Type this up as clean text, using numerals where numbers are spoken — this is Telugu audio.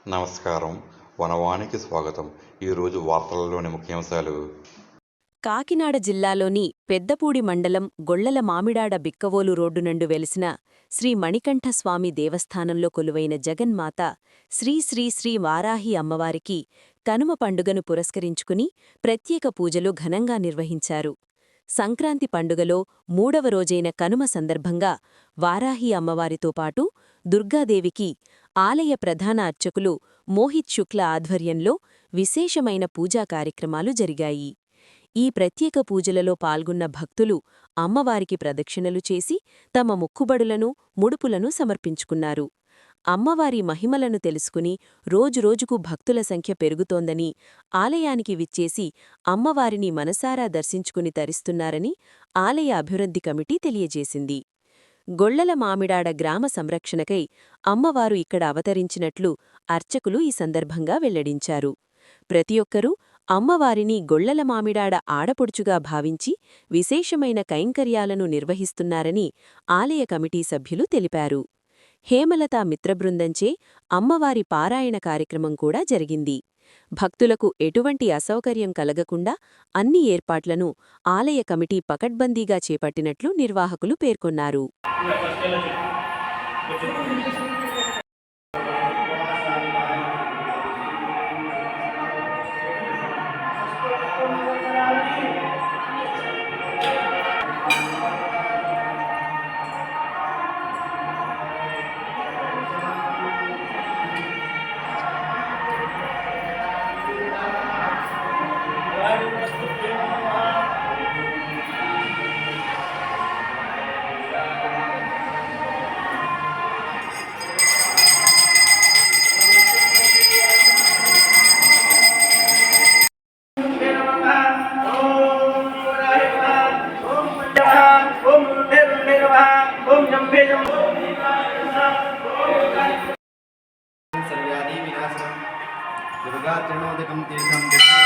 నమస్కారం. వనవానికి స్వాగతం. ఈరోజు వార్తలలోని ముఖ్యాంశాలు. కాకినాడ జిల్లాలోని పెద్దపూడి మండలం గొళ్లల మామిడాడ బిక్కవోలు రోడ్డు నుండి వెలిసిన శ్రీ మణికంఠస్వామి దేవస్థానంలో కొలువైన జగన్మాత శ్రీ శ్రీ శ్రీ వారాహి అమ్మవారికి కనుమ పండుగను పురస్కరించుకుని ప్రత్యేక పూజలు ఘనంగా నిర్వహించారు. సంక్రాంతి పండుగలో మూడవ రోజైన కనుమ సందర్భంగా వారాహి అమ్మవారితో పాటు దుర్గాదేవికి ఆలయ ప్రధాన అర్చకులు మోహిత్ శుక్ల ఆధ్వర్యంలో విశేషమైన పూజా కార్యక్రమాలు జరిగాయి. ఈ ప్రత్యేక పూజలలో పాల్గొన్న భక్తులు అమ్మవారికి ప్రదక్షిణలు చేసి తమ మొక్కుబడులను ముడుపులను సమర్పించుకున్నారు. అమ్మవారి మహిమలను తెలుసుకుని రోజురోజుకు భక్తుల సంఖ్య పెరుగుతోందని, ఆలయానికి విచ్చేసి అమ్మవారిని మనసారా దర్శించుకుని తరిస్తున్నారని ఆలయ అభివృద్ధి కమిటీ తెలియజేసింది. గొళ్లల మామిడాడ గ్రామ సంరక్షణకై అమ్మవారు ఇక్కడ అవతరించినట్లు అర్చకులు ఈ సందర్భంగా వెల్లడించారు. ప్రతి ఒక్కరూ అమ్మవారిని గొళ్లల మామిడాడ ఆడపొడుచుగా భావించి విశేషమైన కైంకర్యాలను నిర్వహిస్తున్నారని ఆలయ కమిటీ సభ్యులు తెలిపారు. హేమలతా మిత్రబృందంచే అమ్మవారి పారాయణ కార్యక్రమం కూడా జరిగింది. భక్తులకు ఎటువంటి అసౌకర్యం కలగకుండా అన్ని ఏర్పాట్లను ఆలయ కమిటీ పకడ్బందీగా చేపట్టినట్లు నిర్వాహకులు పేర్కొన్నారు. सर्व्याधि विनाशनम दुर्गा त्रिनोदकम तीर्थम